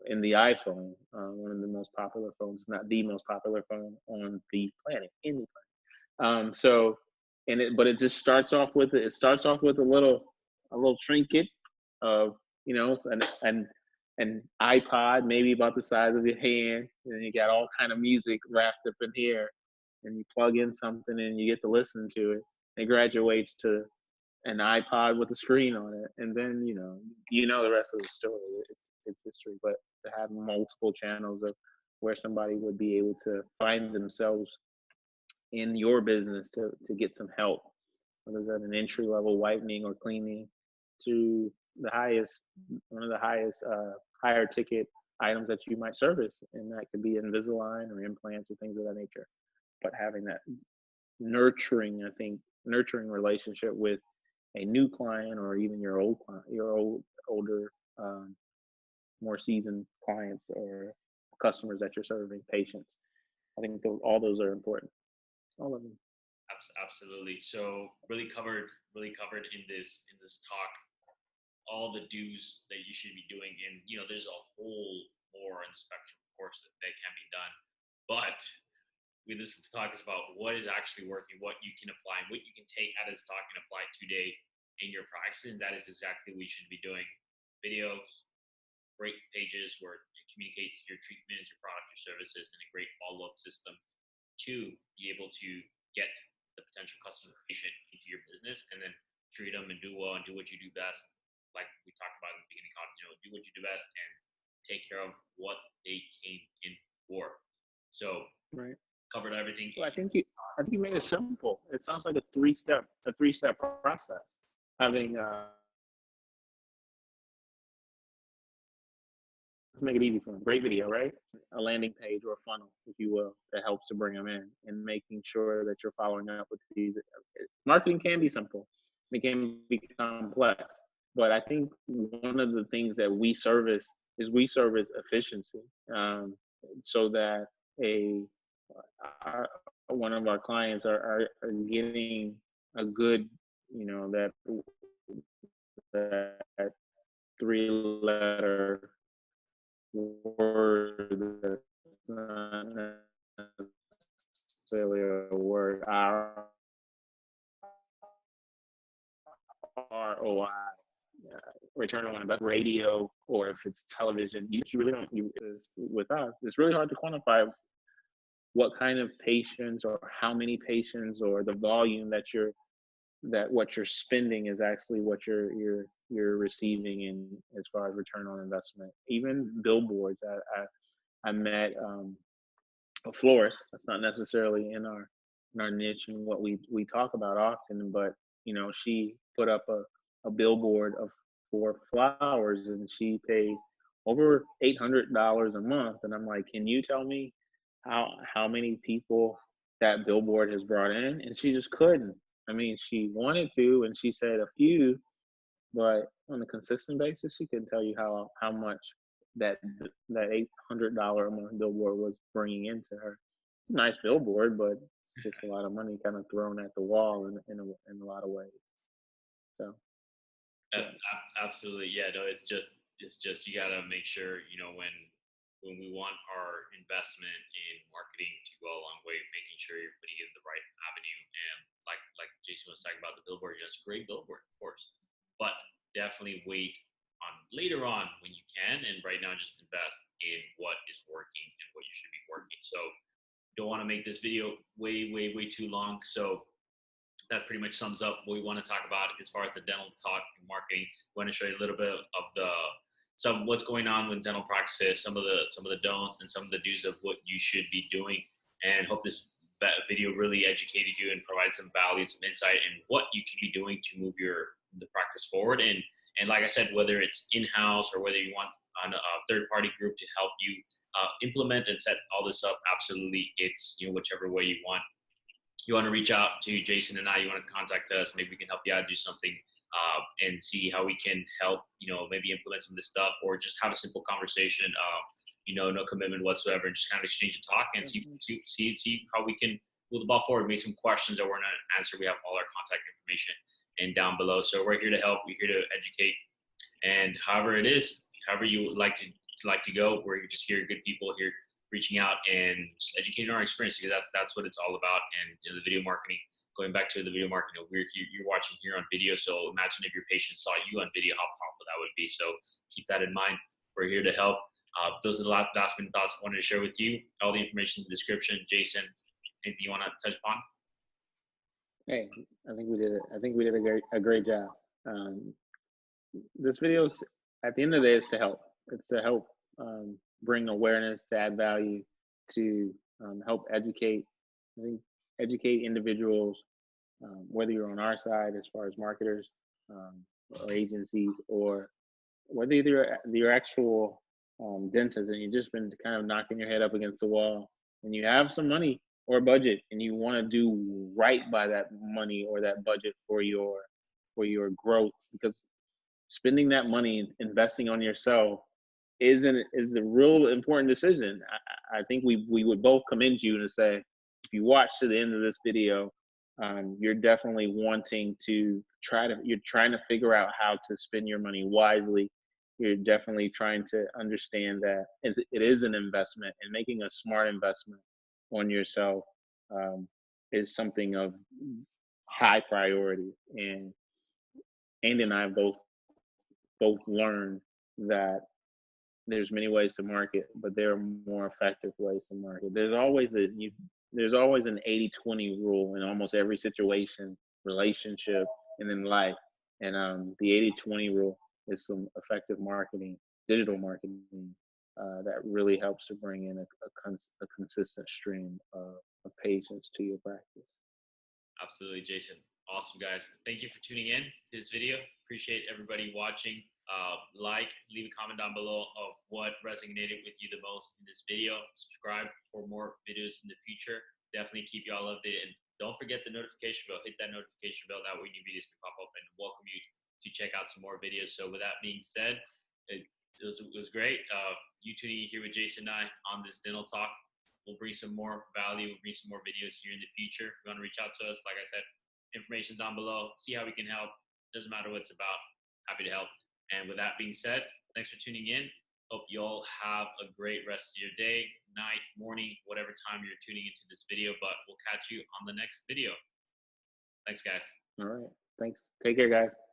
In the iPhone, one of the most popular phones, not the most popular phone on the planet, in the planet. But it just starts off with a little trinket of an iPod, maybe about the size of your hand, and you got all kind of music wrapped up in here, and you plug in something and you get to listen to it. It graduates to an iPod with a screen on it, and then the rest of the story. It's history. But to have multiple channels of where somebody would be able to find themselves in your business to get some help, whether that's an entry level whitening or cleaning, to one of the highest higher ticket items that you might service, and that could be Invisalign or implants or things of that nature. But having that nurturing relationship with a new client, or even your older, more seasoned clients or customers that you're serving, patients. I think all those are important. All of them. Absolutely. So really covered in this talk all the do's that you should be doing. And there's a whole more in the spectrum, of course, that can be done. But this talk is about what is actually working, what you can apply, and what you can take out of this talk and apply today in your practice. And that is exactly what you should be doing. Videos, great pages where it communicates your treatments, your product, your services, and a great follow-up system to be able to get the potential customer patient into your business, and then treat them and do well and do what you do best. Like we talked about in the beginning, do what you do best and take care of what they came in for. So right. Covered everything. Well, I think you made it simple. It sounds like a three-step process. Having make it easy for them. Great video, right? A landing page or a funnel, if you will, that helps to bring them in, and making sure that you're following up with these. Marketing can be simple, it can be complex, but I think one of the things that we service efficiency, so that a our, one of our clients are getting a good, that that 3-letter word that's not necessarily a word, ROI, return on investment, radio, or if it's television. You really don't. With us, it's really hard to quantify what kind of patients or how many patients or the volume that what you're spending is actually what you're receiving in as far as return on investment. Even billboards. I met a florist. That's not necessarily in our niche and what we talk about often, but she put up a billboard for flowers, and she paid over $800 a month. And I'm like, can you tell me how many people that billboard has brought in? And she just couldn't. I mean, she wanted to, and she said a few, but on a consistent basis, she couldn't tell you how much that $800 a month billboard was bringing into her. It's a nice billboard, but it's just a lot of money kind of thrown at the wall in a lot of ways. So, yeah. Absolutely, yeah. No, it's just you gotta make sure when we want our investment in marketing to go a long way, making sure you're putting it in the right avenue. And like Jason was talking about the billboard, it's a great billboard, of course, but definitely wait on later on when you can. And right now, just invest in what is working and what you should be working. So, don't want to make this video way too long. So that's pretty much sums up what we want to talk about as far as the dental talk and marketing. We want to show you a little bit of what's going on with dental practices, some of the don'ts, and some of the do's of what you should be doing. And hope this video really educated you and provided some value, some insight in what you can be doing to move the practice forward. And like I said, whether it's in-house or whether you want a third-party group to help you implement and set all this up, absolutely, it's whichever way you want. You want to reach out to Jason and I, you want to contact us, maybe we can help you out, do something, and see how we can help, maybe implement some of this stuff, or just have a simple conversation, no commitment whatsoever, and just kind of exchange and talk and see how we can move the ball forward. Maybe some questions that we're not answer. We have all our contact information and down below. So we're here to help. We're here to educate. And however you would like to go, we're just here, good people here reaching out and just educating our experience, because that's what it's all about. And the video marketing, going back to the video marketing, you're watching here on video. So imagine if your patient saw you on video, how powerful that would be. So keep that in mind. We're here to help. Those are the last minute thoughts I wanted to share with you. All the information in the description. Jason, anything you want to touch upon? Hey, I think we did a great job. This video's, at the end of the day, it's to help. It's to help bring awareness, to add value, to help educate. I think educate individuals, whether you're on our side as far as marketers or agencies, or whether you're actual dentist and you've just been kind of knocking your head up against the wall, and you have some money or budget and you want to do right by that money or that budget for your growth, because spending that money, investing on yourself is a real important decision. I think we would both commend you to say, if you watch to the end of this video, you're definitely wanting to you're trying to figure out how to spend your money wisely. You're definitely trying to understand that it is an investment, and making a smart investment on yourself is something of high priority. And Andy and I both learned that there's many ways to market, but there are more effective ways to market. There's always an 80-20 rule in almost every situation, relationship, and in life. And the 80-20 rule is some effective marketing, digital marketing, that really helps to bring in a consistent stream of patients to your practice. Absolutely, Jason. Awesome, guys. Thank you for tuning in to this video. Appreciate everybody watching. leave a comment down below of what resonated with you the most in this video. Subscribe for more videos in the future. Definitely keep y'all updated. And don't forget the notification bell. Hit that notification bell. That way new videos can pop up and welcome you to check out some more videos. So with that being said, it was great. You tuning in here with Jason and I on this dental talk. We'll bring some more value. We'll bring some more videos here in the future. If you want to reach out to us, like I said, information's down below. See how we can help. Doesn't matter what it's about. Happy to help. And with that being said, thanks for tuning in. Hope you all have a great rest of your day, night, morning, whatever time you're tuning into this video. But we'll catch you on the next video. Thanks, guys. All right. Thanks. Take care, guys.